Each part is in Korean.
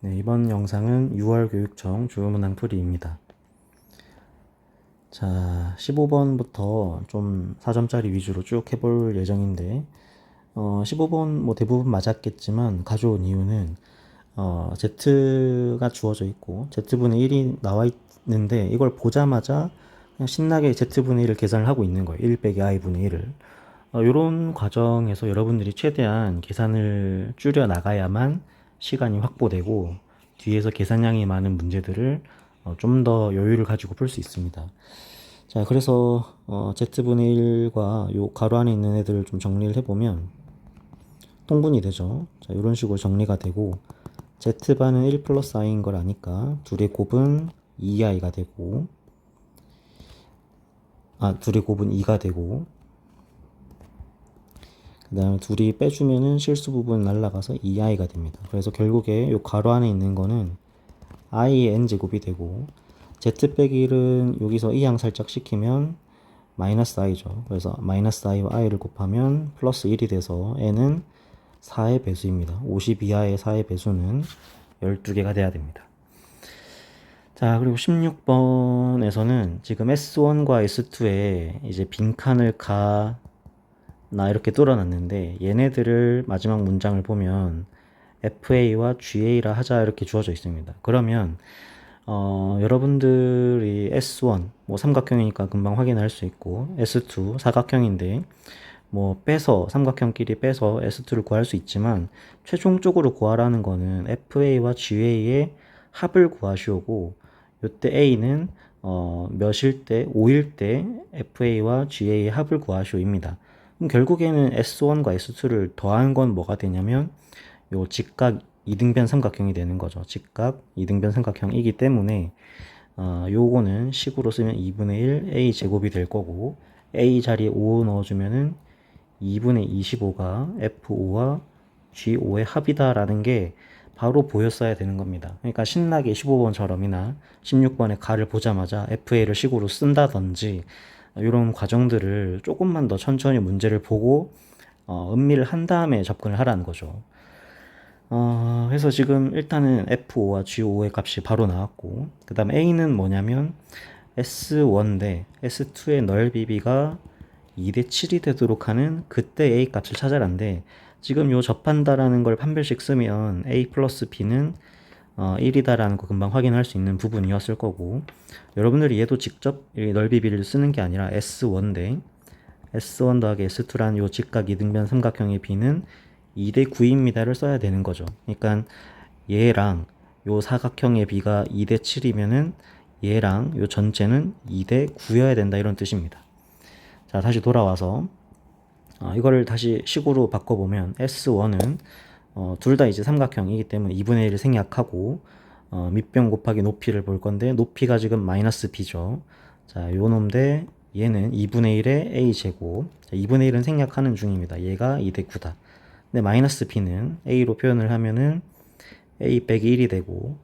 네, 이번 영상은 6월 교육청 주요문항 풀이입니다. 자, 15번부터 좀 4점짜리 위주로 쭉 해볼 예정인데, 15번 뭐 대부분 맞았겠지만 가져온 이유는, Z가 주어져 있고, Z분의 1이 나와 있는데, 이걸 보자마자 그냥 신나게 Z분의 1을 계산을 하고 있는 거예요. 1 빼기 I분의 1을. 이런 과정에서 여러분들이 최대한 계산을 줄여 나가야만 시간이 확보되고 뒤에서 계산량이 많은 문제들을 좀 더 여유를 가지고 풀 수 있습니다. 자, 그래서 Z분의 1과 요 가로 안에 있는 애들을 좀 정리를 해보면 통분이 되죠. 자, 이런 식으로 정리가 되고 Z반은 1 플러스 I인 걸 아니까 둘의 곱은 2I가 되고 둘의 곱은 2가 되고 그 다음에 둘이 빼주면은 실수 부분 날라가서 2i가 됩니다. 그래서 결국에 요 가로 안에 있는 거는 i의 n제곱이 되고 z 빼기 1은 여기서 이항 살짝 시키면 마이너스 i죠. 그래서 마이너스 i와 i를 곱하면 플러스 1이 돼서 n은 4의 배수입니다. 52하의 4의 배수는 12개가 돼야 됩니다. 자, 그리고 16번에서는 지금 S1과 S2에 이제 빈칸을 나 이렇게 뚫어놨는데 얘네들을 마지막 문장을 보면 FA와 GA라 하자 이렇게 주어져 있습니다. 그러면 여러분들이 S1 뭐 삼각형이니까 금방 확인할 수 있고 S2 사각형인데 뭐 빼서 삼각형끼리 빼서 S2를 구할 수 있지만 최종적으로 구하라는 거는 FA와 GA의 합을 구하시오고 요때 A는 몇일 때 5일 때 FA와 GA의 합을 구하시오입니다. 그럼 결국에는 S1과 S2를 더한 건 뭐가 되냐면 요 직각 이등변 삼각형이 되는 거죠. 직각 이등변 삼각형이기 때문에 요거는 식으로 쓰면 2분의 1 A 제곱이 될 거고 A 자리에 5 넣어주면은 2분의 25가 F5와 G5의 합이다라는 게 바로 보였어야 되는 겁니다. 그러니까 신나게 15번처럼이나 16번의 가를 보자마자 FA를 식으로 쓴다든지 이런 과정들을 조금만 더 천천히 문제를 보고 음미를 한 다음에 접근을 하라는 거죠. 그래서 지금 일단은 F5와 G5의 값이 바로 나왔고 그 다음 A는 뭐냐면 S1 대 S2의 넓이비가 2대 7이 되도록 하는 그때 A 값을 찾아라는데 지금 요 접한다라는 걸 판별식 쓰면 A 플러스 B는 1이다라는 거 금방 확인할 수 있는 부분이었을 거고 여러분들이 얘도 직접 넓이비를 쓰는 게 아니라 S1 대 S1 더하기 S2라는 요 직각 이등변 삼각형의 B는 2대 9입니다를 써야 되는 거죠. 그러니까 얘랑 요 사각형의 B가 2대 7이면은 얘랑 요 전체는 2대 9여야 된다 이런 뜻입니다. 자, 다시 돌아와서 이거를 다시 식으로 바꿔보면 S1은 둘 다 이제 삼각형이기 때문에 2분의 1을 생략하고 밑변 곱하기 높이를 볼 건데 높이가 지금 마이너스 b죠. 자, 요 놈 대 얘는 2분의 1의 a제곱. 자, 2분의 1은 생략하는 중입니다. 얘가 2대 9다. 근데 마이너스 b는 a로 표현을 하면은 a 빼기 1이 되고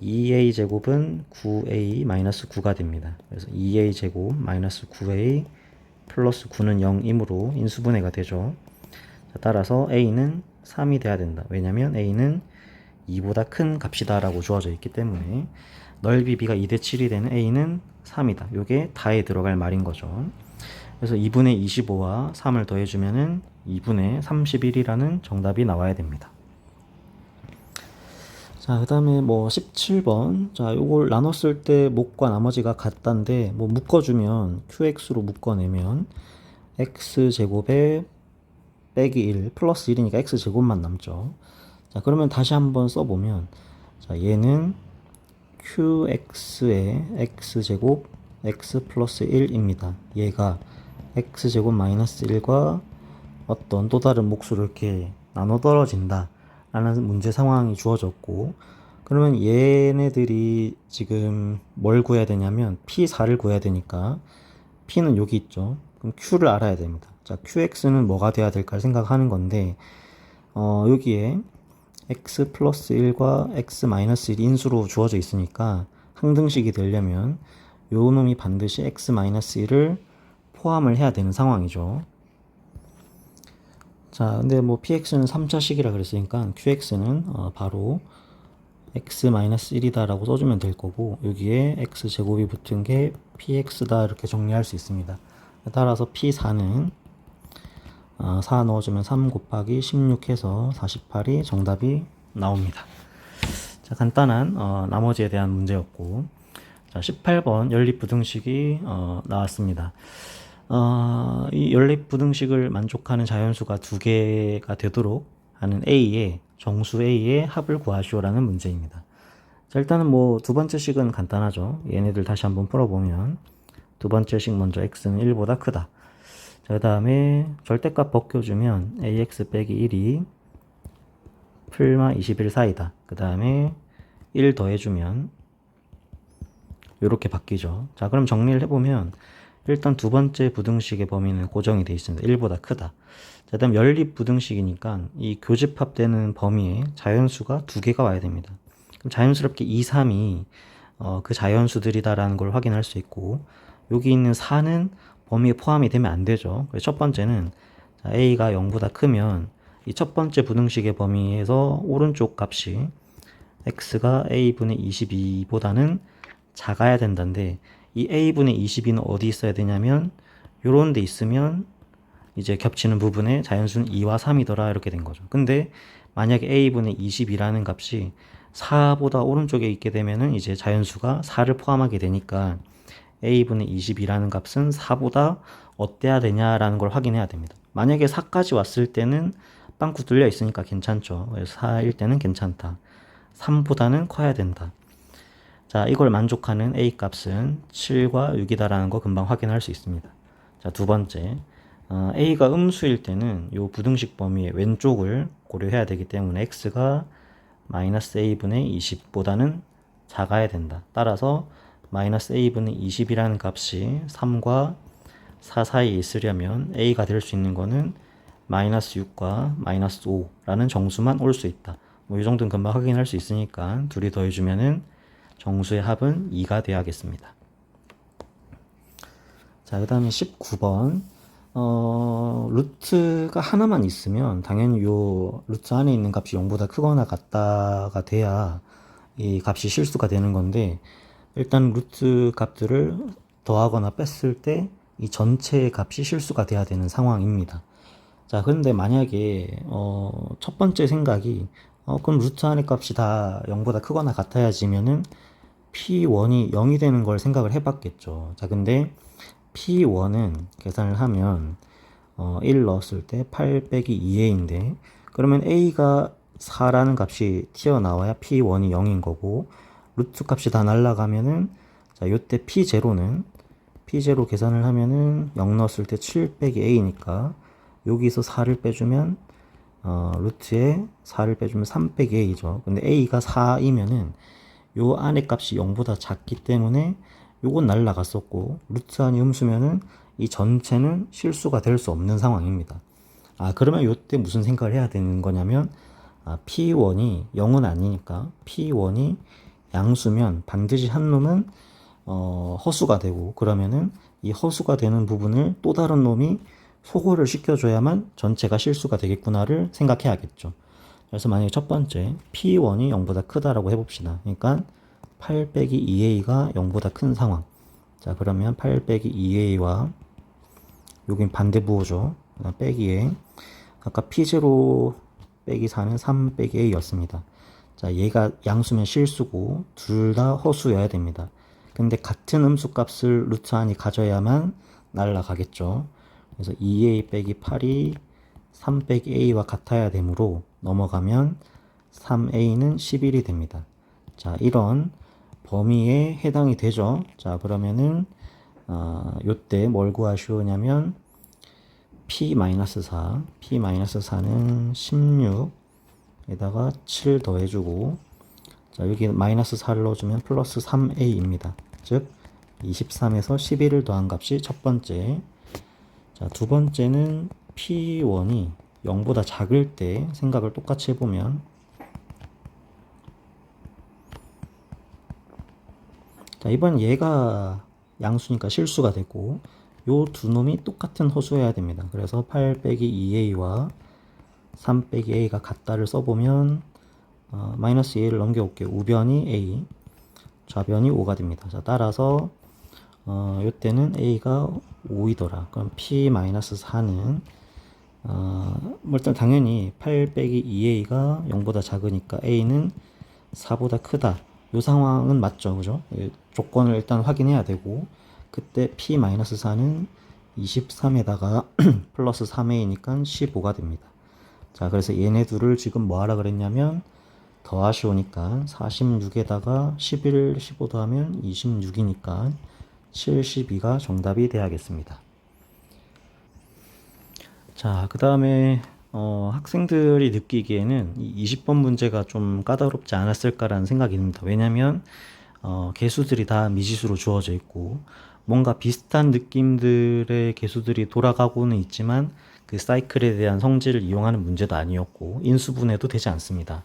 2a 제곱은 9a 마이너스 9가 됩니다. 그래서 2a 제곱 마이너스 9a 플러스 9는 0이므로 인수분해가 되죠. 자, 따라서 a는 3이 돼야 된다. 왜냐면 a는 2보다 큰 값이다 라고 주어져 있기 때문에 넓이 b가 2대 7이 되는 a는 3이다. 요게 다에 들어갈 말인 거죠. 그래서 2분의 25와 3을 더해주면은 2분의 31이라는 정답이 나와야 됩니다. 자, 그 다음에 뭐 17번. 자, 요걸 나눴을 때 목과 나머지가 같단데, 뭐 묶어주면 qx로 묶어내면 x제곱에 빼기 1 플러스 1이니까 x제곱만 남죠. 자, 그러면 다시 한번 써보면, 자, 얘는 qx의 x제곱 x 플러스 1입니다. 얘가 x제곱 마이너스 1과 어떤 또 다른 몫으로 이렇게 나눠 떨어진다 라는 문제 상황이 주어졌고 그러면 얘네들이 지금 뭘 구해야 되냐면 P4를 구해야 되니까 P는 여기 있죠. 그럼 Q를 알아야 됩니다. 자, QX는 뭐가 돼야 될까 생각하는 건데 여기에 X 플러스 1과 X 마이너스 1 인수로 주어져 있으니까 항등식이 되려면 요 놈이 반드시 X 마이너스 1을 포함을 해야 되는 상황이죠. 자, 근데 뭐 px는 3차식이라 그랬으니까 qx는 바로 x-1이다 라고 써주면 될 거고, 여기에 x제곱이 붙은 게 px다 이렇게 정리할 수 있습니다. 따라서 p4는 4 넣어주면 3 곱하기 16 해서 48이 정답이 나옵니다. 자, 간단한 나머지에 대한 문제였고, 자, 18번 연립부등식이 나왔습니다. 이 연립부등식을 만족하는 자연수가 두 개가 되도록 하는 A의 정수 A의 합을 구하시오라는 문제입니다. 자, 일단은 뭐 두 번째 식은 간단하죠. 얘네들 다시 한번 풀어보면 두 번째 식 먼저 x는 1보다 크다. 자, 그 다음에 절대값 벗겨주면 ax 빼기 1이 풀마 21 사이다. 그 다음에 1 더해주면 이렇게 바뀌죠. 자, 그럼 정리를 해보면 일단 두 번째 부등식의 범위는 고정이 되어 있습니다. 1보다 크다. 자, 그 다음 연립 부등식이니까 이 교집합되는 범위에 자연수가 두 개가 와야 됩니다. 그럼 자연스럽게 2, 3이 그 자연수들이다라는 걸 확인할 수 있고, 여기 있는 4는 범위에 포함이 되면 안 되죠. 그래서 첫 번째는 a가 0보다 크면 이 첫 번째 부등식의 범위에서 오른쪽 값이 x가 a분의 22보다는 작아야 된다는데, 이 a분의 22는 어디 있어야 되냐면 요런 데 있으면 이제 겹치는 부분에 자연수는 2와 3이더라 이렇게 된 거죠. 근데 만약에 a분의 22라는 값이 4보다 오른쪽에 있게 되면은 이제 자연수가 4를 포함하게 되니까 a분의 22라는 값은 4보다 어때야 되냐라는 걸 확인해야 됩니다. 만약에 4까지 왔을 때는 빵꾸 뚫려 있으니까 괜찮죠. 그래서 4일 때는 괜찮다. 3보다는 커야 된다. 자, 이걸 만족하는 a 값은 7과 6이다라는 거 금방 확인할 수 있습니다. 자, 두 번째, a가 음수일 때는 이 부등식 범위의 왼쪽을 고려해야 되기 때문에 x가 마이너스 a분의 20보다는 작아야 된다. 따라서 마이너스 a분의 20이라는 값이 3과 4 사이에 있으려면 a가 될 수 있는 거는 마이너스 6과 마이너스 5라는 정수만 올 수 있다. 뭐 이 정도는 금방 확인할 수 있으니까 둘이 더해주면은 정수의 합은 2가 되어야겠습니다. 자, 그 다음에 19번. 루트가 하나만 있으면 당연히 요 루트 안에 있는 값이 0보다 크거나 같다가 돼야 이 값이 실수가 되는 건데, 일단 루트 값들을 더하거나 뺐을 때 이 전체의 값이 실수가 돼야 되는 상황입니다. 자, 그런데 만약에 첫 번째 생각이 그럼 루트 안의 값이 다 0보다 크거나 같아야지면은 P1이 0이 되는 걸 생각을 해봤겠죠. 자, 근데 P1은 계산을 하면 1 넣었을 때 8 빼기 2a인데, 그러면 a가 4라는 값이 튀어나와야 P1이 0인 거고, 루트 값이 다 날라가면은, 자, 요때 P0는 P0 계산을 하면은 0 넣었을 때 7 빼기 a니까 여기서 4를 빼주면 루트에 4를 빼주면 3 빼기 a죠. 근데 a가 4이면은 요 안의 값이 0보다 작기 때문에 요건 날라갔었고, 루트 안이 음수면은 이 전체는 실수가 될 수 없는 상황입니다. 그러면 요때 무슨 생각을 해야 되는 거냐면, P1이 0은 아니니까 P1이 양수면 반드시 한 놈은 허수가 되고, 그러면은 이 허수가 되는 부분을 또 다른 놈이 소거를 시켜줘야만 전체가 실수가 되겠구나를 생각해야겠죠. 그래서 만약에 첫 번째 P1이 0보다 크다라고 해봅시다. 그러니까 8 빼기 2a가 0보다 큰 상황. 자, 그러면 8 빼기 2a와 여긴 반대 부호죠. 빼기에 아까 P0 빼기 4는 3 빼기 a였습니다. 자, 얘가 양수면 실수고 둘 다 허수여야 됩니다. 근데 같은 음수값을 루트 안이 가져야만 날라가겠죠. 그래서 2a 빼기 8이 3 빼기 a와 같아야 되므로 넘어가면 3a는 11이 됩니다. 자, 이런 범위에 해당이 되죠. 자, 그러면은 요때 뭘 구하시오냐면 p-4, p-4는 16에다가 7 더해주고, 자, 여기 마이너스 4를 넣어주면 플러스 3a입니다. 즉 23에서 11을 더한 값이 첫 번째. 자, 두 번째는 P1이 0보다 작을 때 생각을 똑같이 해보면, 자, 이번 얘가 양수니까 실수가 되고 요 두 놈이 똑같은 허수여야 됩니다. 그래서 8 빼기 2a와 3 빼기 a가 같다를 써보면 마이너스 a를 넘겨올게요. 우변이 a, 좌변이 5가 됩니다. 자, 따라서 요때는 a가 5이더라. 그럼 p-4는 뭐 일단 당연히 8 빼기 2a가 0보다 작으니까 a는 4보다 크다. 요 상황은 맞죠, 그죠? 조건을 일단 확인해야 되고, 그때 p-4는 23에다가 플러스 3a니까 15가 됩니다. 자, 그래서 얘네 둘을 지금 뭐 하라 그랬냐면 더하시오니까 46에다가 11, 15 더하면 26이니까 72가 정답이 돼야겠습니다. 자, 그 다음에 학생들이 느끼기에는 이 20번 문제가 좀 까다롭지 않았을까라는 생각이 듭니다. 왜냐면 개수들이 다 미지수로 주어져 있고 뭔가 비슷한 느낌들의 개수들이 돌아가고는 있지만 그 사이클에 대한 성질을 이용하는 문제도 아니었고 인수분해도 되지 않습니다.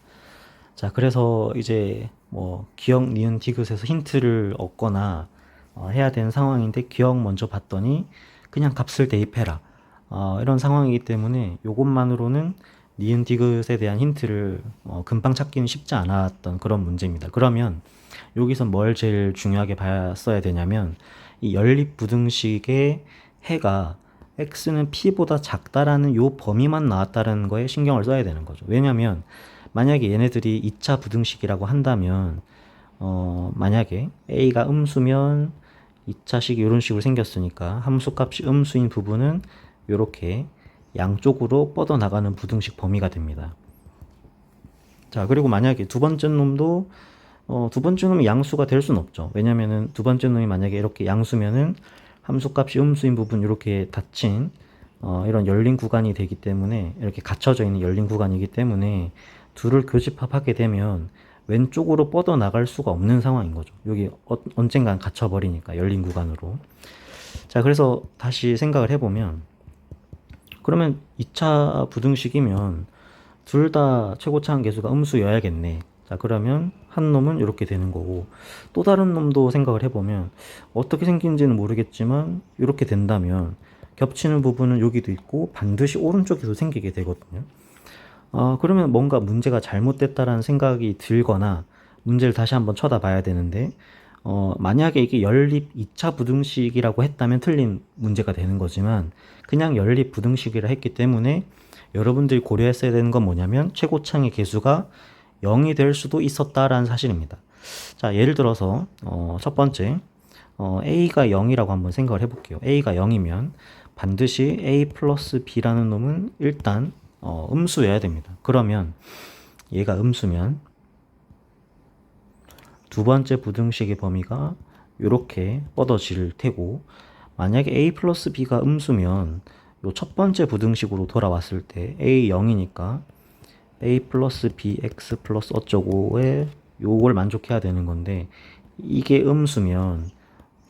자, 그래서 이제 뭐 기억, 니은, 디귿에서 힌트를 얻거나 해야 되는 상황인데 기억 먼저 봤더니 그냥 값을 대입해라. 이런 상황이기 때문에 요것만으로는 니은, 디귿에 대한 힌트를 금방 찾기는 쉽지 않았던 그런 문제입니다. 그러면 여기서 뭘 제일 중요하게 봤어야 되냐면 이 연립부등식의 해가 x는 p보다 작다라는 요 범위만 나왔다는 거에 신경을 써야 되는 거죠. 왜냐면 만약에 얘네들이 2차 부등식이라고 한다면 만약에 a가 음수면 2차식이 이런 식으로 생겼으니까 함수값이 음수인 부분은 이렇게 양쪽으로 뻗어나가는 부등식 범위가 됩니다. 자, 그리고 만약에 두 번째 놈도 두 번째 놈이 양수가 될 수는 없죠. 왜냐면은 두 번째 놈이 만약에 이렇게 양수면은 함수값이 음수인 부분 이렇게 닫힌 이런 열린 구간이 되기 때문에 이렇게 갇혀져 있는 열린 구간이기 때문에 둘을 교집합하게 되면 왼쪽으로 뻗어 나갈 수가 없는 상황인 거죠. 여기 언젠간 갇혀버리니까 열린 구간으로. 자, 그래서 다시 생각을 해보면 그러면 2차 부등식이면 둘 다 최고차항 계수가 음수여야겠네. 자, 그러면 한 놈은 이렇게 되는 거고 또 다른 놈도 생각을 해보면 어떻게 생긴지는 모르겠지만 이렇게 된다면 겹치는 부분은 여기도 있고 반드시 오른쪽에도 생기게 되거든요. 그러면 뭔가 문제가 잘못됐다라는 생각이 들거나 문제를 다시 한번 쳐다봐야 되는데 만약에 이게 연립 2차 부등식이라고 했다면 틀린 문제가 되는 거지만 그냥 연립 부등식이라 했기 때문에 여러분들이 고려했어야 되는 건 뭐냐면 최고차항의 개수가 0이 될 수도 있었다라는 사실입니다. 자, 예를 들어서 첫 번째 a가 0이라고 한번 생각을 해볼게요. a가 0이면 반드시 a 플러스 b라는 놈은 일단 음수여야 됩니다. 그러면 얘가 음수면 두 번째 부등식의 범위가 이렇게 뻗어질 테고 만약에 a 플러스 b가 음수면 요 첫 번째 부등식으로 돌아왔을 때 a 0이니까 a 플러스 bx 플러스 어쩌고에 요걸 만족해야 되는 건데 이게 음수면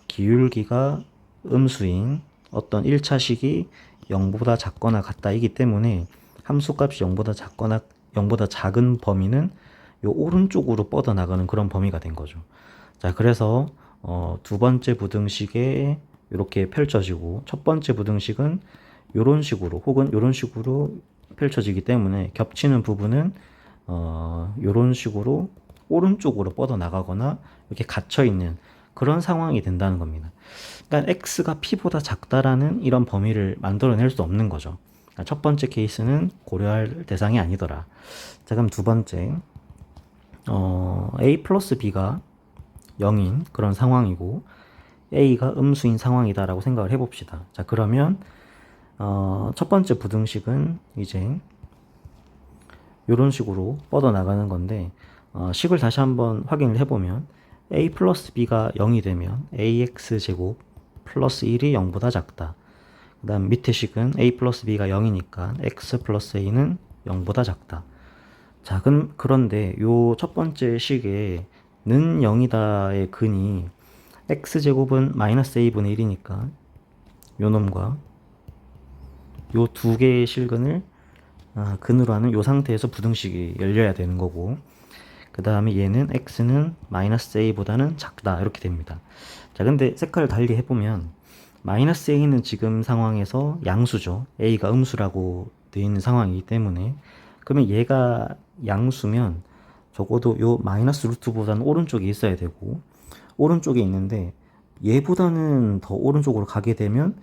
기울기가 음수인 어떤 1차식이 0보다 작거나 같다이기 때문에 함수값이 0보다 작거나 0보다 작은 범위는 요 오른쪽으로 뻗어나가는 그런 범위가 된 거죠. 자, 그래서 두 번째 부등식에 이렇게 펼쳐지고 첫 번째 부등식은 요런 식으로 혹은 요런 식으로 펼쳐지기 때문에 겹치는 부분은 요런 식으로 오른쪽으로 뻗어나가거나 이렇게 갇혀있는 그런 상황이 된다는 겁니다. 그러니까 x가 p보다 작다라는 이런 범위를 만들어낼 수 없는 거죠. 그러니까 첫 번째 케이스는 고려할 대상이 아니더라. 자, 그럼 두 번째 a 플러스 b가 0인 그런 상황이고 a가 음수인 상황이다라고 생각을 해봅시다. 자, 그러면 첫 번째 부등식은 이제 이런 식으로 뻗어나가는 건데 식을 다시 한번 확인을 해보면 a 플러스 b가 0이 되면 ax제곱 플러스 1이 0보다 작다. 그 다음 밑에 식은 a 플러스 b가 0이니까 x 플러스 a는 0보다 작다. 자, 그런데 요 첫 번째 식에 는 0이다의 근이 x제곱은 마이너스 a분의 1이니까 요 놈과 요 두 개의 실근을 근으로 하는 요 상태에서 부등식이 열려야 되는 거고 그 다음에 얘는 x는 마이너스 a보다는 작다 이렇게 됩니다. 자, 근데 색깔을 달리 해보면 마이너스 a는 지금 상황에서 양수죠. a가 음수라고 되어 있는 상황이기 때문에 그러면 얘가 양수면 적어도 요 마이너스 루트보다는 오른쪽에 있어야 되고, 오른쪽에 있는데 얘보다는 더 오른쪽으로 가게 되면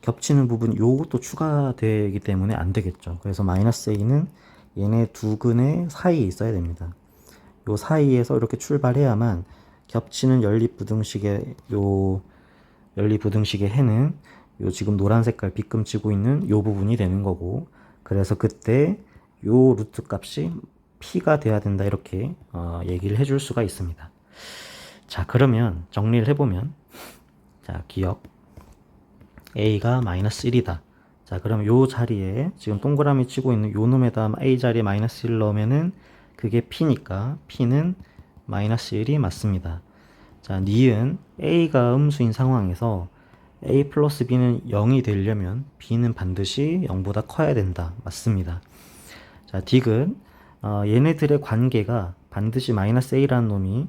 겹치는 부분 요것도 추가되기 때문에 안 되겠죠. 그래서 마이너스 a는 얘네 두 근의 사이에 있어야 됩니다. 요 사이에서 이렇게 출발해야만 겹치는 연립부등식의 요 연립부등식의 해는 요 지금 노란 색깔 빗금치고 있는 요 부분이 되는 거고, 그래서 그때 요 루트 값이 p가 돼야 된다, 이렇게 얘기를 해줄 수가 있습니다. 자, 그러면 정리를 해보면, 자, 기억 a가 마이너스 1이다. 자, 그럼 요 자리에 지금 동그라미 치고 있는 요 놈에다 a 자리에 마이너스 1 넣으면은 그게 p니까 p는 마이너스 1이 맞습니다. 자, 니은 a가 음수인 상황에서 a 플러스 b는 0이 되려면 b는 반드시 0보다 커야 된다. 맞습니다. 자, 디귿 얘네들의 관계가 반드시 마이너스 a라는 놈이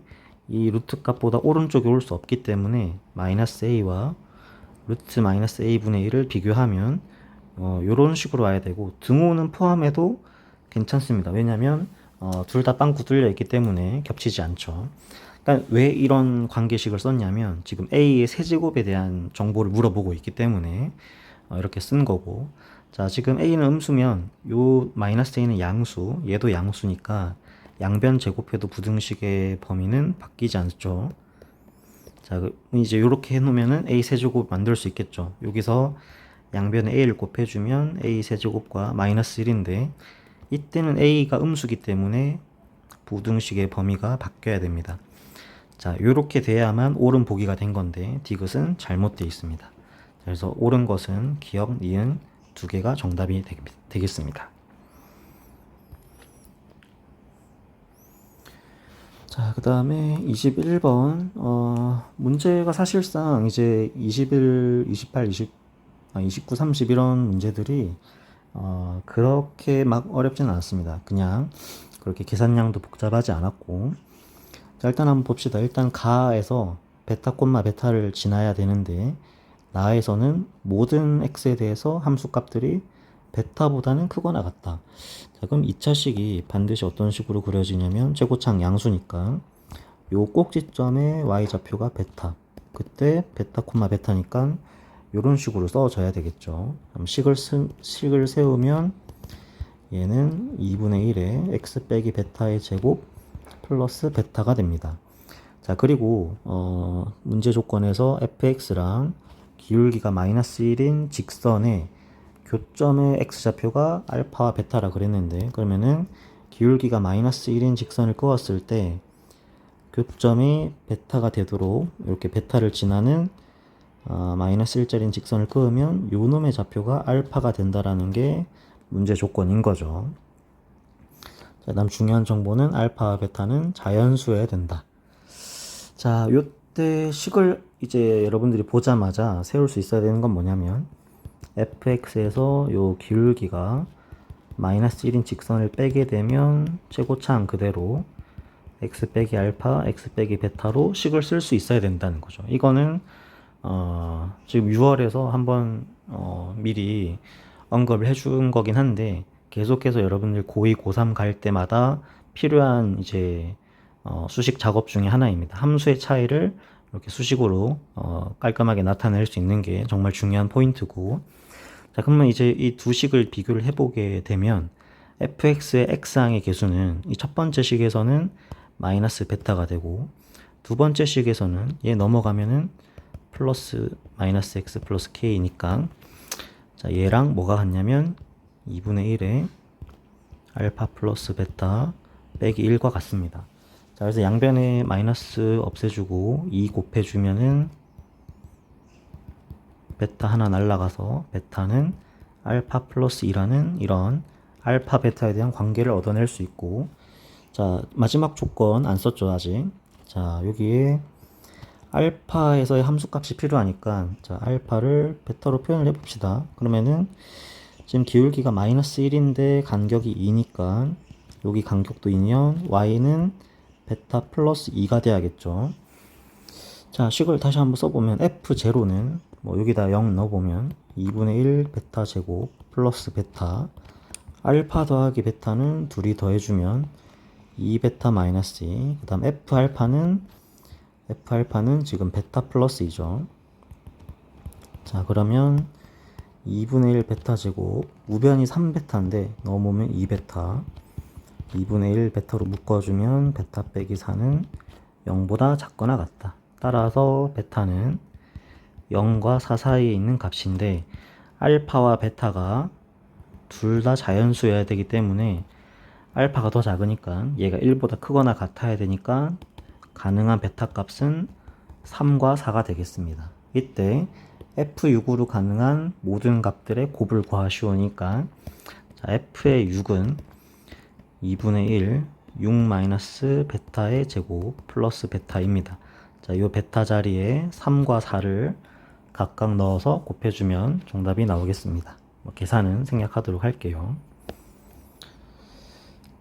이 루트 값보다 오른쪽에 올 수 없기 때문에 마이너스 a와 루트 마이너스 a분의 1을 비교하면 요런 식으로 와야 되고, 등호는 포함해도 괜찮습니다. 왜냐면 둘 다 빵꾸 뚫려 있기 때문에 겹치지 않죠. 그러니까 왜 이런 관계식을 썼냐면 지금 a의 세제곱에 대한 정보를 물어보고 있기 때문에 이렇게 쓴 거고, 자, 지금 a는 음수면 요 마이너스 a는 양수, 얘도 양수니까 양변 제곱해도 부등식의 범위는 바뀌지 않죠. 자, 이제 이렇게 해놓으면은 a 세제곱 만들 수 있겠죠. 여기서 양변에 a를 곱해주면 a 세제곱과 마이너스 1인데 이때는 a가 음수기 때문에 부등식의 범위가 바뀌어야 됩니다. 자, 요렇게 돼야만 옳은 보기가 된 건데 디귿은 잘못되어 있습니다. 그래서 옳은 것은 기억, 니은 두 개가 정답이 되겠습니다. 자, 그 다음에 21번 문제가 사실상 이제 21, 28, 29, 30 이런 문제들이 그렇게 막 어렵지는 않았습니다. 그냥 그렇게 계산량도 복잡하지 않았고, 자, 일단 한번 봅시다. 일단 가에서 베타 콤마 베타를 지나야 되는데 나에서는 모든 x에 대해서 함수 값들이 베타보다는 크거나 같다. 자, 그럼 2차식이 반드시 어떤 식으로 그려지냐면 최고창 양수니까 요 꼭지점의 y좌표가 베타, 그때 베타 콤마 베타니까 요런 식으로 써줘야 되겠죠. 그럼 식을 세우면 얘는 2분의 1에 x 빼기 베타의 제곱 플러스 베타가 됩니다. 자, 그리고 문제 조건에서 fx랑 기울기가 마이너스 1인 직선의 교점의 x좌표가 알파와 베타라 그랬는데, 그러면은 기울기가 마이너스 1인 직선을 그었을 때 교점이 베타가 되도록 이렇게 베타를 지나는 마이너스 1짜리인 직선을 그으면 요 놈의 좌표가 알파가 된다라는 게 문제 조건인 거죠. 자, 다음 중요한 정보는 알파와 베타는 자연수여야 된다. 자, 요때 식을 이제 여러분들이 보자마자 세울 수 있어야 되는 건 뭐냐면 fx에서 요 기울기가 마이너스 1인 직선을 빼게 되면 최고차항 그대로 x 빼기 알파, x 빼기 베타로 식을 쓸 수 있어야 된다는 거죠. 이거는 지금 6월에서 한번 미리 언급을 해준 거긴 한데, 계속해서 여러분들 고2, 고3 갈 때마다 필요한 이제 수식 작업 중에 하나입니다. 함수의 차이를 이렇게 수식으로 깔끔하게 나타낼 수 있는 게 정말 중요한 포인트고, 자, 그러면 이제 이 두 식을 비교를 해보게 되면 fx의 x항의 개수는 이 첫 번째 식에서는 마이너스 베타가 되고, 두 번째 식에서는 얘 넘어가면은 플러스 마이너스 x 플러스 k니까, 자, 얘랑 뭐가 같냐면 2분의 1에 알파 플러스 베타 빼기 1과 같습니다. 자, 그래서 양변에 마이너스 없애주고 2 곱해주면은 베타 하나 날라가서 베타는 알파 플러스 2라는 이런 알파 베타에 대한 관계를 얻어낼 수 있고, 자, 마지막 조건 안 썼죠 아직. 자, 여기에 알파에서의 함수값이 필요하니까, 자, 알파를 베타로 표현을 해봅시다. 그러면은 지금 기울기가 마이너스 1인데 간격이 2니까 여기 간격도 2면 y는 베타 플러스 2가 돼야겠죠. 자, 식을 다시 한번 써보면 f0는 뭐 여기다 0 넣어보면 2분의 1 베타 제곱 플러스 베타, 알파 더하기 베타는 둘이 더해주면 2베타 마이너스 2. 그 다음 F알파는 지금 베타 플러스 2죠. 자, 그러면 2분의 1 베타 제곱, 우변이 3베타인데 넣어보면 2베타. 2분의 1 베타로 묶어주면 베타 빼기 4는 0보다 작거나 같다. 따라서 베타는 0과 4 사이에 있는 값인데 알파와 베타가 둘 다 자연수여야 되기 때문에 알파가 더 작으니까 얘가 1보다 크거나 같아야 되니까 가능한 베타 값은 3과 4가 되겠습니다. 이때 F6으로 가능한 모든 값들의 곱을 구하시오니까 자, F의 6은 2분의 1, 6 마이너스 베타의 제곱 플러스 베타입니다. 자, 요 베타 자리에 3과 4를 각각 넣어서 곱해주면 정답이 나오겠습니다. 계산은 생략하도록 할게요.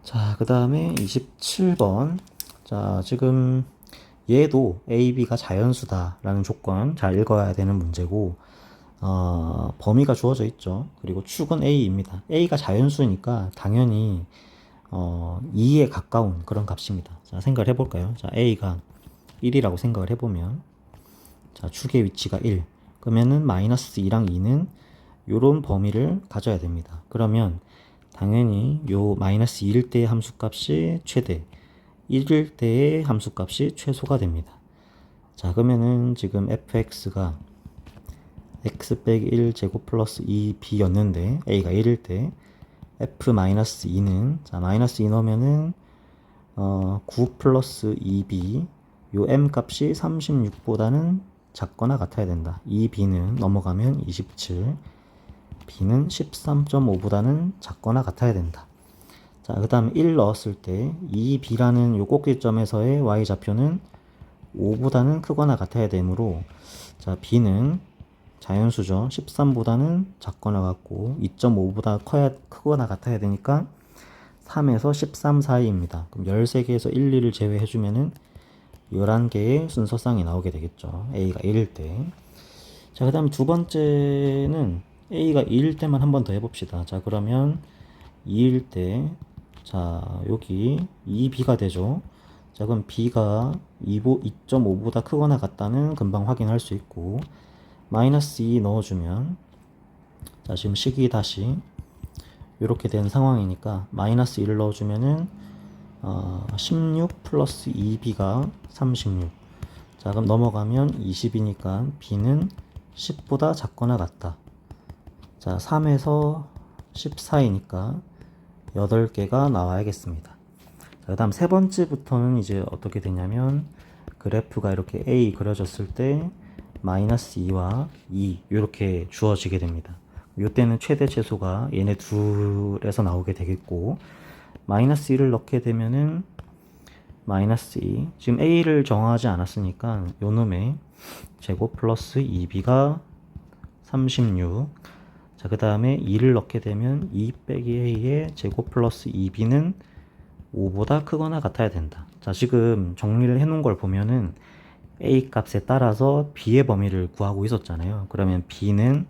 자, 그 다음에 27번. 자, 지금 얘도 A, B가 자연수다 라는 조건 잘 읽어야 되는 문제고, 범위가 주어져 있죠. 그리고 축은 A입니다. A가 자연수니까 당연히 2에 가까운 그런 값입니다. 자, 생각을 해볼까요? 자, A가 1이라고 생각을 해보면, 자, 축의 위치가 1. 그러면은 마이너스 2랑 2는 요런 범위를 가져야 됩니다. 그러면 당연히 요 마이너스 2일 때의 함수값이 최대, 1일 때의 함수값이 최소가 됩니다. 자, 그러면은 지금 fx가 x 빼기 1 제곱 플러스 2b였는데 a가 1일 때 f-2는 자, 마이너스 2 넣으면은 9 플러스 2b, 요 m 값이 36보다는 작거나 같아야 된다. 2b는 넘어가면 27, b는 13.5보다는 작거나 같아야 된다. 자, 그 다음에 1 넣었을 때 2b라는 요 꼭지점에서의 y좌표는 5보다는 크거나 같아야 되므로, 자, b는 자연수죠. 13보다는 작거나 같고 2.5보다 크거나 같아야 되니까 3에서 13 사이입니다. 그럼 13개에서 1, 2를 제외해주면은 11개의 순서쌍이 나오게 되겠죠. A가 1일 때. 자, 그 다음 두 번째는 A가 2일 때만 한 번 더 해봅시다. 자, 그러면 2일 때, 자, 여기 2B가 되죠. 자, 그럼 B가 2.5보다 크거나 같다는 금방 확인할 수 있고, 마이너스 2 넣어주면, 자, 지금 식이 다시 이렇게 된 상황이니까 마이너스 1을 넣어주면은 16 플러스 2b가 36. 자, 그럼 넘어가면 20이니까 b는 10보다 작거나 같다. 자, 3에서 10 사이니까 8개가 나와야겠습니다. 자, 그 다음 세 번째부터는 이제 어떻게 되냐면 그래프가 이렇게 A 그려졌을 때 마이너스 2와 2 이렇게 주어지게 됩니다. 이때는 최대 최소가 얘네 둘에서 나오게 되겠고, 마이너스 1을 넣게 되면은 마이너스 2, 지금 A를 정하지 않았으니까 요놈의 제곱 플러스 2B가 36. 자, 그 다음에 2를 넣게 되면 2 빼기 A의 제곱 플러스 2B는 5보다 크거나 같아야 된다. 자, 지금 정리를 해 놓은 걸 보면은 A 값에 따라서 B의 범위를 구하고 있었잖아요. 그러면 B는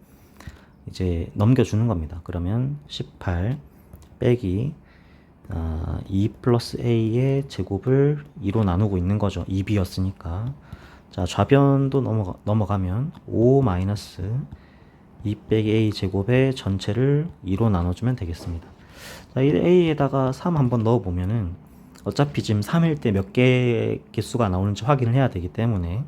이제 넘겨주는 겁니다. 그러면 18 빼기 2 플러스 A의 제곱을 2로 나누고 있는 거죠. 2B였으니까. 자, 좌변도 넘어가면 5 마이너스 2 빼기 A 제곱의 전체를 2로 나눠주면 되겠습니다. 자, 이 A에다가 3 한번 넣어보면은 어차피 지금 3일 때 몇 개 개수가 나오는지 확인을 해야 되기 때문에,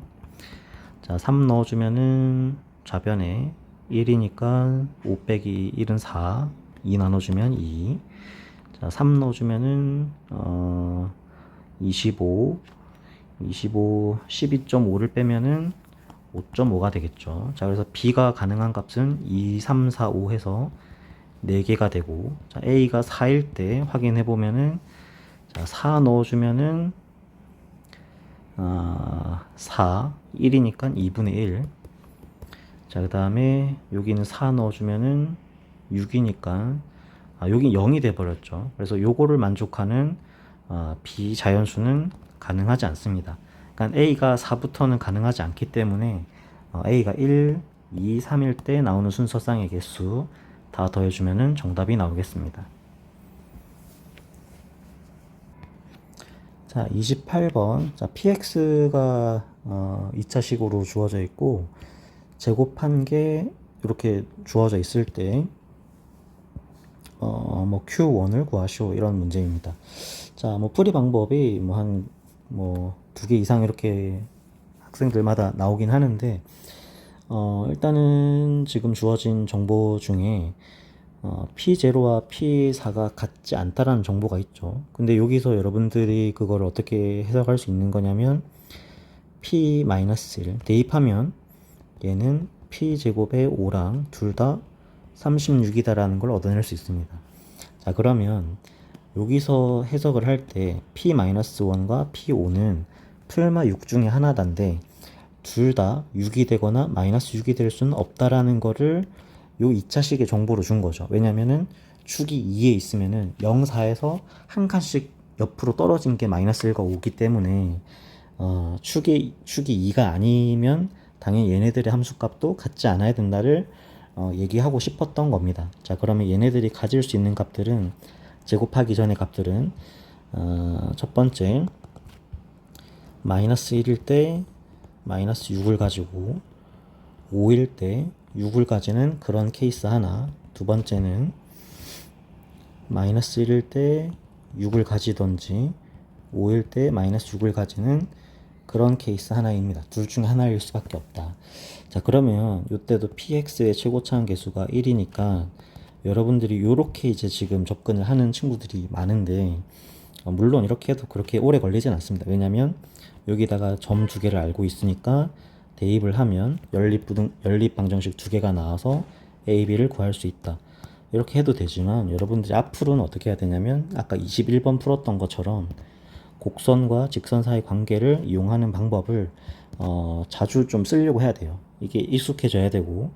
자, 3 넣어주면은 좌변에 1이니까 5 빼기 1은 4, 2 나눠주면 2. 자, 3 넣어주면은 25, 12.5를 빼면은 5.5가 되겠죠. 자, 그래서 B가 가능한 값은 2, 3, 4, 5 해서 4개가 되고, 자, A가 4일 때 확인해 보면은, 자, 4 넣어주면은 4, 1이니까 2분의 1. 자, 그 다음에 여기는 4 넣어주면은 6이니까 여기 0이 돼버렸죠. 그래서 요거를 만족하는 비자연수는 가능하지 않습니다. 그러니까 A가 4부터는 가능하지 않기 때문에 A가 1, 2, 3일 때 나오는 순서쌍의 개수 다 더해주면은 정답이 나오겠습니다. 자, 28번. 자, px가 2차식으로 주어져 있고 제곱한 게 이렇게 주어져 있을 때 뭐 q1을 구하시오 이런 문제입니다. 자, 뭐 풀이 방법이 뭐 한 뭐 두 개 이상 이렇게 학생들마다 나오긴 하는데 일단은 지금 주어진 정보 중에 P0와 P4가 같지 않다라는 정보가 있죠. 근데 여기서 여러분들이 그걸 어떻게 해석할 수 있는 거냐면 P-1 대입하면 얘는 P제곱의 5랑 둘 다 36이다라는 걸 얻어낼 수 있습니다. 자, 그러면 여기서 해석을 할 때 P-1과 P5는 풀마 6 중에 하나단데 둘 다 6이 되거나 마이너스 6이 될 수는 없다라는 거를 요 2차식의 정보로 준 거죠. 왜냐면은 축이 2에 있으면은 0, 4에서 한 칸씩 옆으로 떨어진 게 마이너스 1과 5기 때문에 축이 2가 아니면 당연히 얘네들의 함수값도 같지 않아야 된다를 얘기하고 싶었던 겁니다. 자, 그러면 얘네들이 가질 수 있는 값들은 제곱하기 전의 값들은 첫 번째 마이너스 1일 때 마이너스 6을 가지고 5일 때 6을 가지는 그런 케이스 하나, 두 번째는 마이너스 1일 때 6을 가지던지 5일 때 마이너스 6을 가지는 그런 케이스 하나입니다. 둘 중에 하나일 수밖에 없다. 자, 그러면 이때도 px의 최고차항 계수가 1이니까 여러분들이 요렇게 이제 지금 접근을 하는 친구들이 많은데 물론 이렇게 해도 그렇게 오래 걸리진 않습니다. 왜냐면 여기다가 점 두 개를 알고 있으니까 대입을 하면 연립 방정식 두 개가 나와서 a, b를 구할 수 있다. 이렇게 해도 되지만 여러분들이 앞으로는 어떻게 해야 되냐면 아까 21번 풀었던 것처럼 곡선과 직선 사이 관계를 이용하는 방법을 자주 좀 쓰려고 해야 돼요. 이게 익숙해져야 되고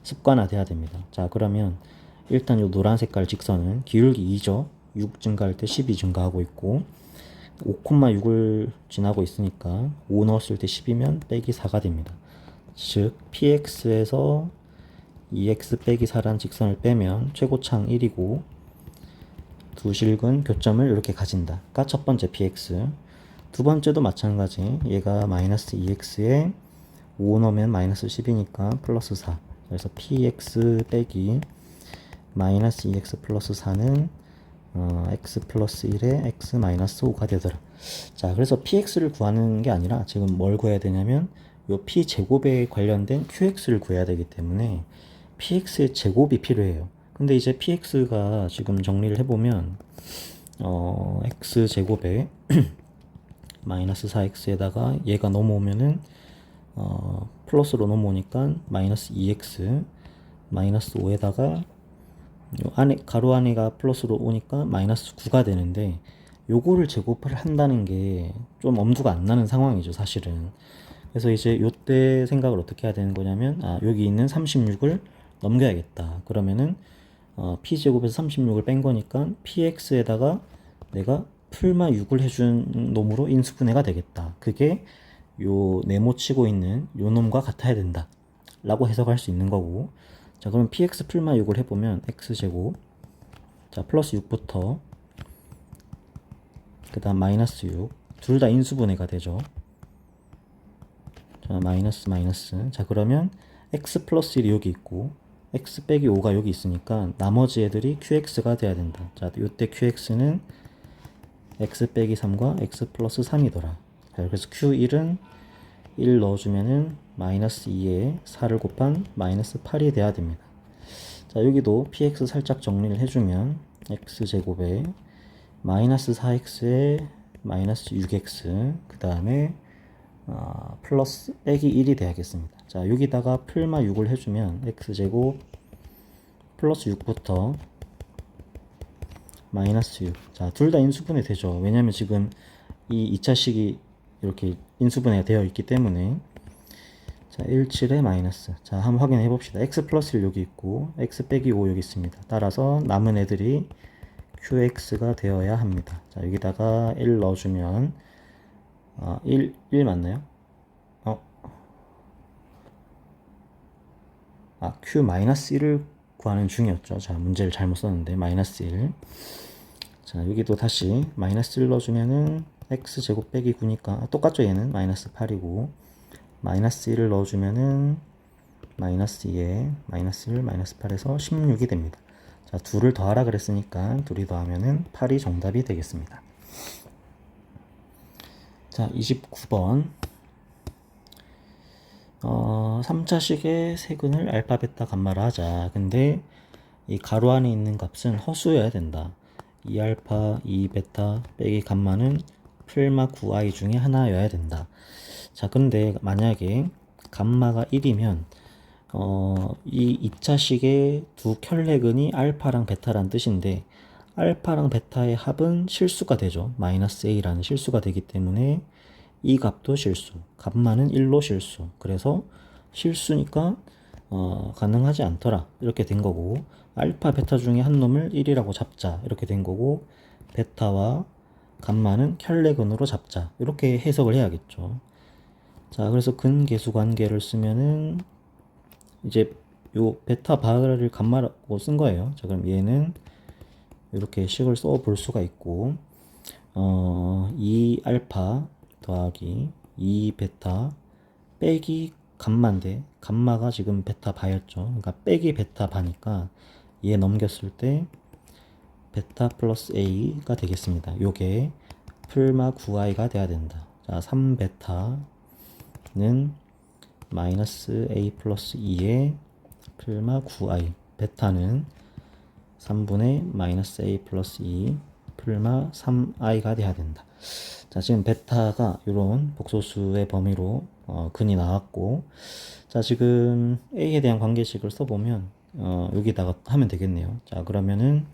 습관화돼야 됩니다. 자, 그러면 일단 이 노란 색깔 직선은 기울기 2죠. 6 증가할 때 12 증가하고 있고 5,6을 지나고 있으니까 5 넣었을 때 10이면 빼기 4가 됩니다. 즉 px에서 2x 빼기 4란 직선을 빼면 최고차항 1이고 두 실근 교점을 이렇게 가진다. 가 첫 번째 px. 두 번째도 마찬가지. 얘가 마이너스 2x에 5 넣으면 마이너스 10이니까 플러스 4. 그래서 px 빼기 마이너스 2x 플러스 4는 x 플러스 1에 x 마이너스 5가 되더라. 자, 그래서 px를 구하는 게 아니라 지금 뭘 구해야 되냐면 요 p 제곱에 관련된 qx를 구해야 되기 때문에 px의 제곱이 필요해요. 근데 이제 px가 지금 정리를 해보면 x 제곱에 마이너스 4x에다가 얘가 넘어오면은 플러스로 넘어오니까 마이너스 2x 마이너스 5에다가 요 안에 가로 안에가 플러스로 오니까 마이너스 9가 되는데 요거를 제곱을 한다는 게 좀 엄두가 안 나는 상황이죠, 사실은. 그래서 이제 요때 생각을 어떻게 해야 되는 거냐면 여기 있는 36을 넘겨야겠다. 그러면은 p제곱에서 36을 뺀 거니까 px에다가 내가 풀마 6을 해준 놈으로 인수분해가 되겠다. 그게 요 네모치고 있는 요 놈과 같아야 된다 라고 해석할 수 있는 거고, 자, 그럼 px 풀마 6을 해보면 x제곱, 자, 플러스 6부터 그 다음 마이너스 6, 둘 다 인수분해가 되죠. 자, 마이너스 마이너스. 자, 그러면 x 플러스 1이 여기 있고 x 빼기 5가 여기 있으니까 나머지 애들이 qx가 돼야 된다. 자, 요때 qx는 x 빼기 3과 x 플러스 3이더라. 자, 그래서 q1은 1 넣어주면은 마이너스 2에 4를 곱한 마이너스 8이 돼야 됩니다. 자, 여기도 px 살짝 정리를 해주면 x제곱에 마이너스 4x에 마이너스 6x 그 다음에 플러스 빼기 1이 돼야겠습니다. 자, 여기다가 풀마 6을 해주면 x제곱 플러스 6부터 마이너스 6. 자, 둘 다 인수분해 되죠. 왜냐면 지금 이 2차식이 이렇게 인수분해가 되어 있기 때문에. 자, 17에 마이너스. 자, 한번 확인해 봅시다. x 플러스 1 여기 있고 x 빼기 5 여기 있습니다. 따라서 남은 애들이 qx가 되어야 합니다. 자, 여기다가 1 넣어주면 1 맞나요? q-1을 구하는 중이었죠. 자, 문제를 잘못 썼는데 마이너스 1. 자, 여기도 다시 마이너스 1 넣어주면은 x제곱 빼기 9니까 똑같죠. 얘는 마이너스 8이고 마이너스 1을 넣어주면은 마이너스 2에 마이너스 1 마이너스 8에서 16이 됩니다. 자, 2를 더하라 그랬으니까 2이 더하면은 8이 정답이 되겠습니다. 자, 29번 3차식의 세근을 알파, 베타, 감마로 하자. 근데 이 가로 안에 있는 값은 허수여야 된다. 2알파, 2베타 빼기 감마는 풀마 9i 중에 하나여야 된다. 자, 근데 만약에 감마가 1이면 이 2차식의 두 켤레근이 알파랑 베타란 뜻인데 알파랑 베타의 합은 실수가 되죠. 마이너스 a라는 실수가 되기 때문에 이 값도 실수, 감마는 1로 실수. 그래서 실수니까 가능하지 않더라. 이렇게 된 거고 알파, 베타 중에 한 놈을 1이라고 잡자. 이렇게 된 거고 베타와 감마는 켤레근으로 잡자. 이렇게 해석을 해야겠죠. 자, 그래서 근계수 관계를 쓰면은 이제 요 베타 바를 감마라고 쓴 거예요. 자, 그럼 얘는 이렇게 식을 써 볼 수가 있고 2알파 더하기 2베타 빼기 감마인데 감마가 지금 베타 바였죠. 그러니까 빼기 베타 바니까 얘 넘겼을 때 베타 플러스 a가 되겠습니다. 요게 풀마 9i가 돼야 된다. 자, 3베타는 마이너스 a 플러스 2의 풀마 9i, 베타는 3분의 마이너스 a 플러스 2 풀마 3i가 돼야 된다. 자, 지금 베타가 이런 복소수의 범위로 근이 나왔고, 자, 지금 a에 대한 관계식을 써보면 여기다가 하면 되겠네요. 자, 그러면은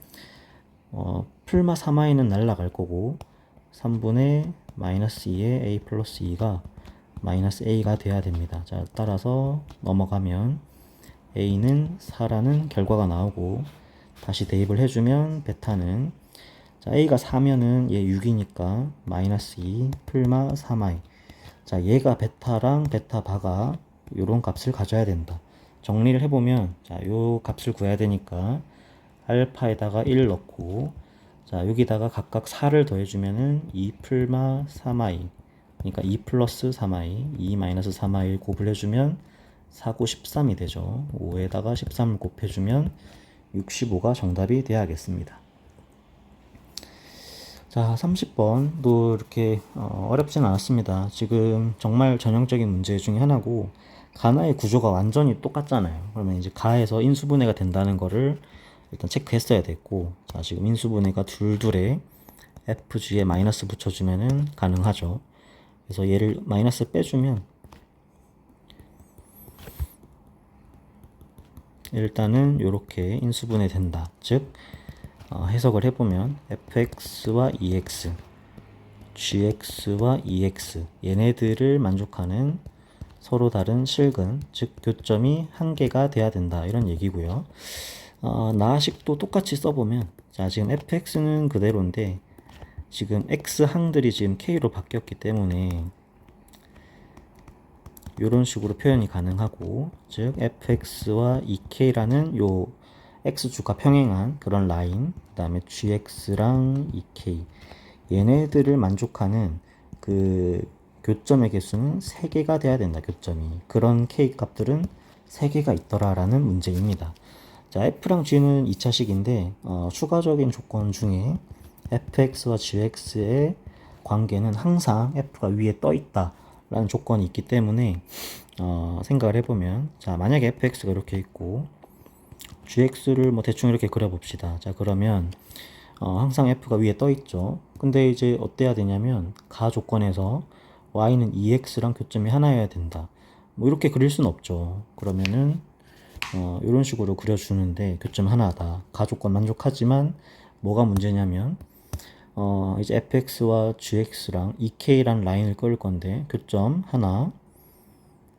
풀마 3i는 날라갈 거고 3분의 마이너스 2의 a 플러스 2가 마이너스 a가 돼야 됩니다. 자, 따라서 넘어가면 a는 4라는 결과가 나오고 다시 대입을 해주면 베타는 자, a가 4면은 얘 6이니까 마이너스 2 풀마 3i. 자, 얘가 베타랑 베타 바가 요런 값을 가져야 된다. 정리를 해보면 자, 요 값을 구해야 되니까 알파에다가 1 넣고 자, 여기다가 각각 4를 더해주면은 2 풀마 3i. 그러니까 2 플러스 3i, 2 마이너스 3i를 곱을해주면 4, 9, 13이 되죠. 5에다가 13을 곱해주면 65가 정답이 되어야겠습니다. 자, 30번도 이렇게 어렵진 않았습니다. 지금 정말 전형적인 문제 중에 하나고 가나의 구조가 완전히 똑같잖아요. 그러면 이제 가에서 인수분해가 된다는 거를 일단 체크했어야 됐고, 자, 지금 인수분해가 둘둘에 fg에 마이너스 붙여주면은 가능하죠. 그래서 얘를 마이너스 빼주면 일단은 이렇게 인수분해 된다. 즉 해석을 해보면 fx와 ex, gx와 ex 얘네들을 만족하는 서로 다른 실근, 즉 교점이 한 개가 돼야 된다. 이런 얘기고요. 나식도 똑같이 써보면 자, 지금 fx는 그대로인데 지금 x항들이 지금 k로 바뀌었기 때문에 이런 식으로 표현이 가능하고, 즉 fx와 ek라는 요 x축과 평행한 그런 라인, 그 다음에 gx랑 ek 얘네들을 만족하는 그 교점의 개수는 3개가 돼야 된다. 교점이 그런 k 값들은 3개가 있더라라는 문제입니다. 자, f랑 g는 2차식인데 추가적인 조건 중에 fx와 gx의 관계는 항상 f가 위에 떠 있다 라는 조건이 있기 때문에 생각을 해보면 자, 만약에 fx가 이렇게 있고 gx를 뭐 대충 이렇게 그려봅시다. 자, 그러면 항상 f가 위에 떠 있죠. 근데 이제 어때야 되냐면 가 조건에서 y는 ex랑 교점이 하나여야 된다. 뭐 이렇게 그릴 순 없죠. 그러면은 이런 식으로 그려주는데 교점 하나다. 가 조건 만족하지만 뭐가 문제냐면 이제 fx와 gx랑 ek라는 라인을 그을 건데 교점 하나,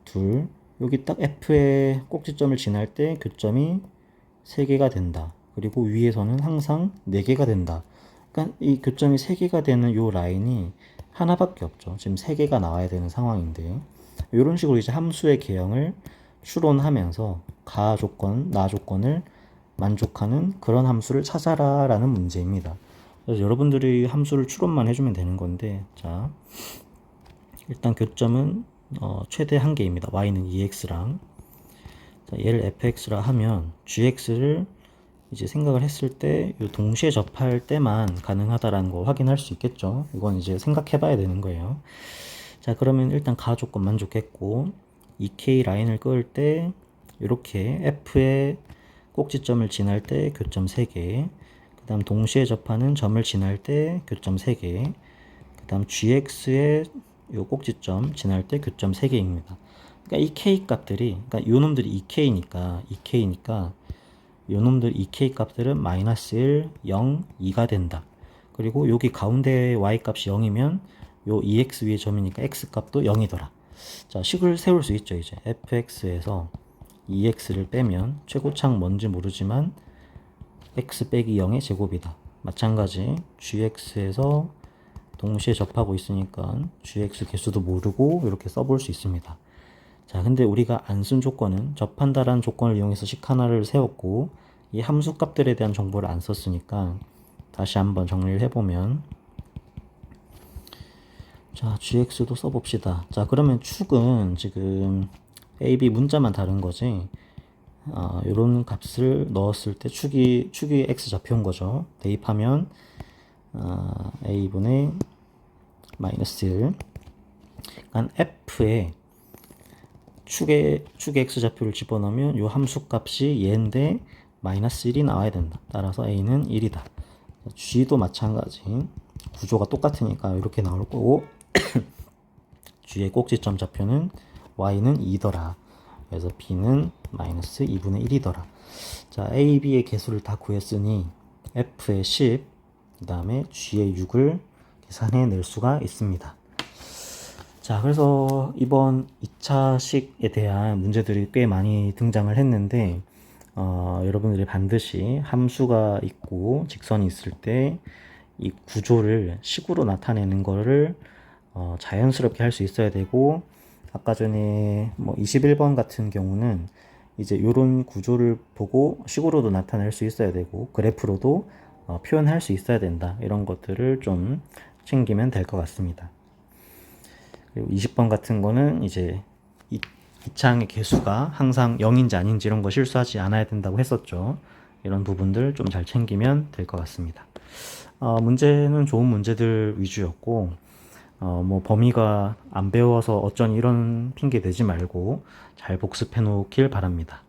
둘, 여기 딱 f의 꼭지점을 지날 때 교점이 3개가 된다. 그리고 위에서는 항상 4개가 된다. 그러니까 이 교점이 3개가 되는 요 라인이 하나밖에 없죠. 지금 3개가 나와야 되는 상황인데 이런 식으로 이제 함수의 개형을 추론하면서 가 조건, 나 조건을 만족하는 그런 함수를 찾아라 라는 문제입니다. 그래서 여러분들이 함수를 추론만 해주면 되는 건데, 자, 일단 교점은 최대 한 개입니다. y는 2x랑, 자, 얘를 fx라 하면 gx를 이제 생각을 했을 때 동시에 접할 때만 가능하다라는 거 확인할 수 있겠죠. 이건 이제 생각해 봐야 되는 거예요. 자, 그러면 일단 가 조건 만족했고, 2k 라인을 그을 때 이렇게 f의 꼭지점을 지날 때 교점 3개, 그 다음 동시에 접하는 점을 지날 때 교점 3개, 그 다음 gx의 요 꼭지점 지날 때 교점 3개입니다. 그러니까 이 k 값들이, 그러니까 요 놈들이 2k니까 요 놈들 2k 값들은 마이너스 1, 0, 2가 된다. 그리고 여기 가운데 y 값이 0이면 요 2x 위에 점이니까 x 값도 0이더라. 자, 식을 세울 수 있죠. 이제 fx에서 2x를 빼면 최고창 뭔지 모르지만 x 빼기 0의 제곱이다. 마찬가지 gx에서 동시에 접하고 있으니까 gx 개수도 모르고 이렇게 써볼 수 있습니다. 자, 근데 우리가 안 쓴 조건은 접한다라는 조건을 이용해서 식 하나를 세웠고 이 함수 값들에 대한 정보를 안 썼으니까 다시 한번 정리를 해보면, 자, gx도 써봅시다. 자, 그러면 축은 지금 a, b 문자만 다른 거지, 요런 값을 넣었을 때 축이 x 잡혀온 거죠. 대입하면 a분의 마이너스 1, 그러니까 f에 축의 x좌표를 집어넣으면 요 함수 값이 얘인데 마이너스 1이 나와야 된다. 따라서 a는 1이다. g도 마찬가지. 구조가 똑같으니까 이렇게 나올 거고 g의 꼭지점 좌표는 y는 2더라. 그래서 b는 마이너스 2분의 1이더라. 자, a, b의 개수를 다 구했으니 f의 10, 그 다음에 g의 6을 계산해 낼 수가 있습니다. 자, 그래서 이번 2차식에 대한 문제들이 꽤 많이 등장을 했는데, 여러분들이 반드시 함수가 있고 직선이 있을 때 이 구조를 식으로 나타내는 거를 자연스럽게 할 수 있어야 되고, 아까 전에 뭐 21번 같은 경우는 이제 이런 구조를 보고 식으로도 나타낼 수 있어야 되고 그래프로도 표현할 수 있어야 된다. 이런 것들을 좀 챙기면 될 것 같습니다. 그리고 20번 같은 거는 이제 이 창의 개수가 항상 0인지 아닌지 이런 거 실수하지 않아야 된다고 했었죠. 이런 부분들 좀 잘 챙기면 될 것 같습니다. 문제는 좋은 문제들 위주였고, 뭐 범위가 안 배워서 어쩐 이런 핑계 대지 말고 잘 복습해 놓길 바랍니다.